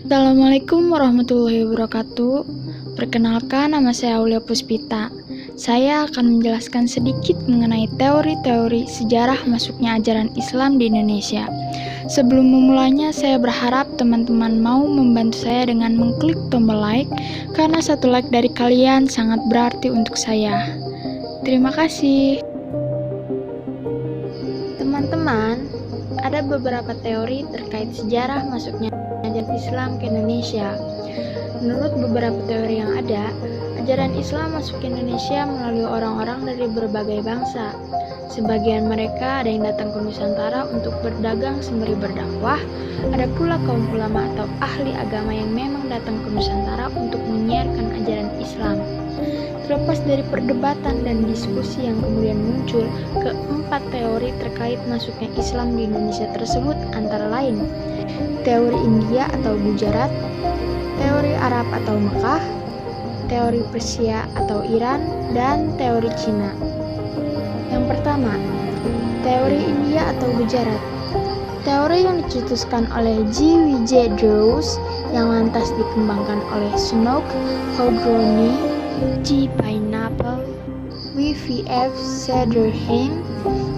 Assalamualaikum warahmatullahi wabarakatuh. Perkenalkan, nama saya Aulia Puspita. Saya akan menjelaskan sedikit mengenai teori-teori sejarah masuknya ajaran Islam di Indonesia. Sebelum memulainya, saya berharap teman-teman mau membantu saya dengan mengklik tombol like, karena satu like dari kalian sangat berarti untuk saya. Terima kasih. Teman-teman, ada beberapa teori terkait sejarah masuknya ajaran Islam ke Indonesia. Menurut beberapa teori yang ada, ajaran Islam masuk ke Indonesia melalui orang-orang dari berbagai bangsa. Sebagian mereka ada yang datang ke Nusantara untuk berdagang sembari berdakwah, ada pula kaum ulama atau ahli agama yang memang datang ke Nusantara untuk menyiarkan ajaran Islam. Terlepas dari perdebatan dan diskusi yang kemudian muncul, keempat teori terkait masuknya Islam di Indonesia tersebut antara lain teori India atau Gujarat, teori Arab atau Mekah, teori Persia atau Iran, dan teori Cina. Yang pertama, teori India atau Gujarat. Teori yang dicetuskan oleh G. W. Drews yang lantas dikembangkan oleh Snook, Hogroni, G. Pineapple, W. V. F. Sederhing,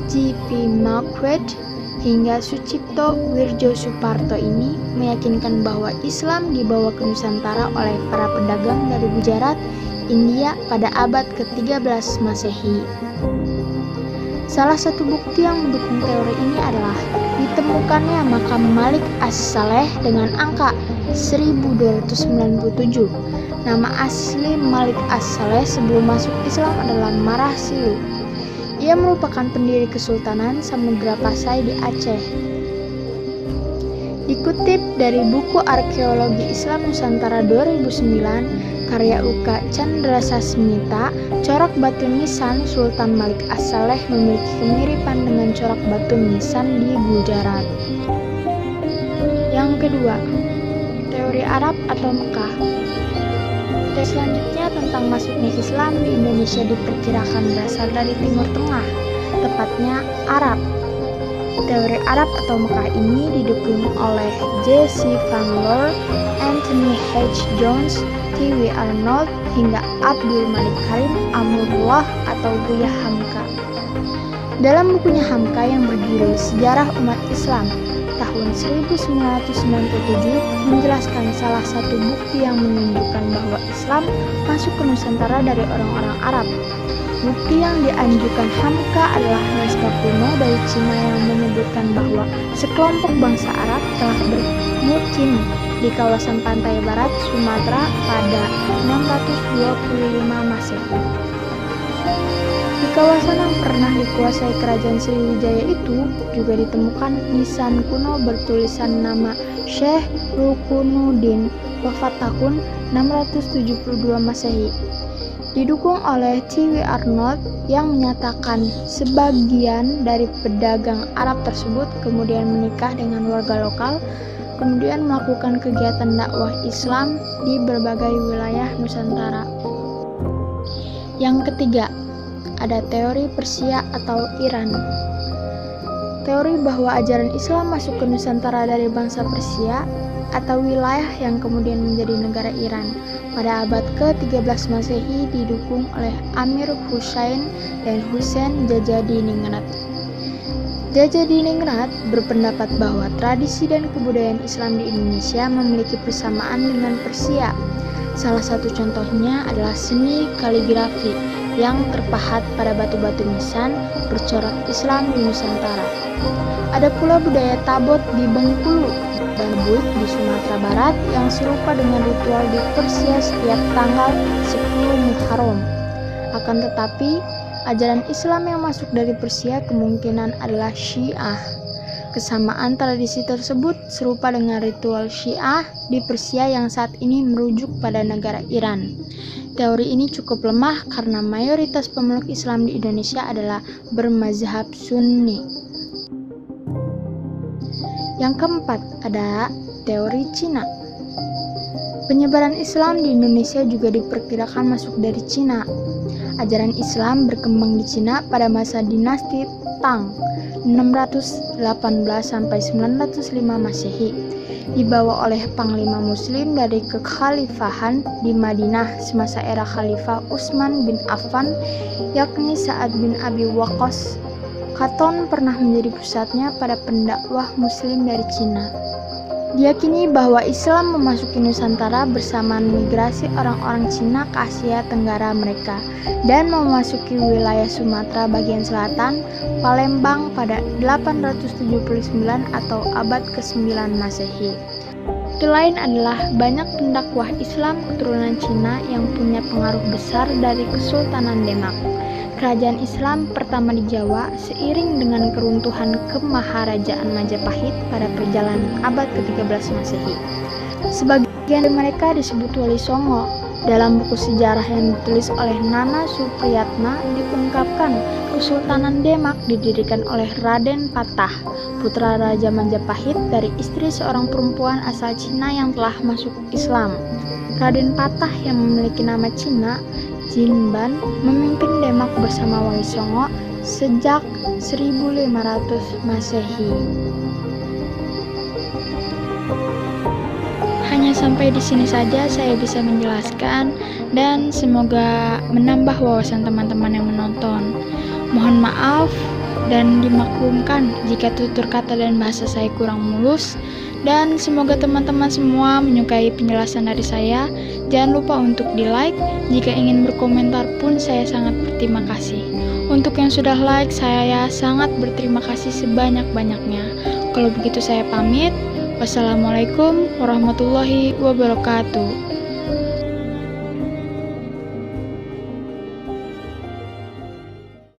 G. P. Marquardt, hingga Sucipto Wirjo Suparto ini meyakinkan bahwa Islam dibawa ke Nusantara oleh para pedagang dari Gujarat, India pada abad ke-13 Masehi. Salah satu bukti yang mendukung teori ini adalah ditemukannya makam Malik As-Saleh dengan angka 1297. Nama asli Malik As-Saleh sebelum masuk Islam adalah Marah Silu. Ia merupakan pendiri Kesultanan Samudra Pasai di Aceh. Dikutip dari buku Arkeologi Islam Nusantara 2009, karya UK Chandrasasmita, corak batu nisan Sultan Malik As-Saleh memiliki kemiripan dengan corak batu nisan di Gujarat. Yang kedua, teori Arab atau Mekah. Teori selanjutnya tentang masuknya Islam di Indonesia diperkirakan berasal dari Timur Tengah, tepatnya Arab. Teori Arab atau Mekah ini didukung oleh J. C. Van Loer, Anthony H. Jones, T. W. Arnold, hingga Abdul Malik Karim Amrullah atau Buya Hamka. Dalam bukunya Hamka yang berjudul Sejarah Umat Islam tahun 1997 menjelaskan salah satu bukti yang menunjukkan bahwa Islam masuk ke Nusantara dari orang-orang Arab. Bukti yang diajukan Hamka adalah naskah kuno dari Cina yang menyebutkan bahwa sekelompok bangsa Arab telah bermukim di kawasan pantai barat Sumatera pada 625 Masehi. Di kawasan yang pernah dikuasai kerajaan Sriwijaya itu juga ditemukan nisan kuno bertulisan nama Syekh Rukunuddin wafat tahun 672 Masehi. Didukung oleh T. W. Arnold yang menyatakan sebagian dari pedagang Arab tersebut kemudian menikah dengan warga lokal, kemudian melakukan kegiatan dakwah Islam di berbagai wilayah Nusantara. Yang ketiga, ada teori Persia atau Iran. Teori bahwa ajaran Islam masuk ke Nusantara dari bangsa Persia atau wilayah yang kemudian menjadi negara Iran pada abad ke-13 Masehi didukung oleh Amir Husain dan Husain Jajadiningrat. Jajadiningrat berpendapat bahwa tradisi dan kebudayaan Islam di Indonesia memiliki persamaan dengan Persia. Salah satu contohnya adalah seni kaligrafi yang terpahat pada batu-batu nisan bercorak Islam di Nusantara. Ada pula budaya tabot di Bengkulu dan Buik di Sumatera Barat yang serupa dengan ritual di Persia setiap tanggal 10 Muharram. Akan tetapi, ajaran Islam yang masuk dari Persia kemungkinan adalah Syiah. Kesamaan tradisi tersebut serupa dengan ritual Syiah di Persia yang saat ini merujuk pada negara Iran. Teori ini cukup lemah karena mayoritas pemeluk Islam di Indonesia adalah bermazhab Sunni. Yang keempat, ada teori Cina. Penyebaran Islam di Indonesia juga diperkirakan masuk dari Cina. Ajaran Islam berkembang di Cina pada masa dinasti Tang 618-905 Masehi, dibawa oleh Panglima Muslim dari kekhalifahan di Madinah semasa era Khalifah Utsman bin Affan, yakni Sa'ad bin Abi Waqqas. Khaton pernah menjadi pusatnya pada pendakwah Muslim dari Cina. Diyakini bahwa Islam memasuki Nusantara bersamaan migrasi orang-orang Cina ke Asia Tenggara mereka dan memasuki wilayah Sumatera bagian selatan, Palembang pada 879 atau abad ke-9 Masehi. Itu lain adalah banyak pendakwah Islam keturunan Cina yang punya pengaruh besar dari Kesultanan Demak, kerajaan Islam pertama di Jawa seiring dengan keruntuhan Kemaharajaan Majapahit pada perjalanan abad ke-13 Masehi. Sebagian dari mereka disebut Wali Songo. Dalam buku sejarah yang ditulis oleh Nana Supriyatna diungkapkan Kesultanan Demak didirikan oleh Raden Patah, putra Raja Majapahit dari istri seorang perempuan asal Cina yang telah masuk Islam. Raden Patah yang memiliki nama Cina, Jinban, memimpin Demak bersama Wali Songo sejak 1500 Masehi. Hanya sampai di sini saja saya bisa menjelaskan dan semoga menambah wawasan teman-teman yang menonton. Mohon maaf dan dimaklumkan jika tutur kata dan bahasa saya kurang mulus, dan semoga teman-teman semua menyukai penjelasan dari saya. Jangan lupa untuk di-like. Jika ingin berkomentar pun saya sangat berterima kasih. Untuk yang sudah like, saya sangat berterima kasih sebanyak-banyaknya. Kalau begitu saya pamit. Wassalamualaikum warahmatullahi wabarakatuh.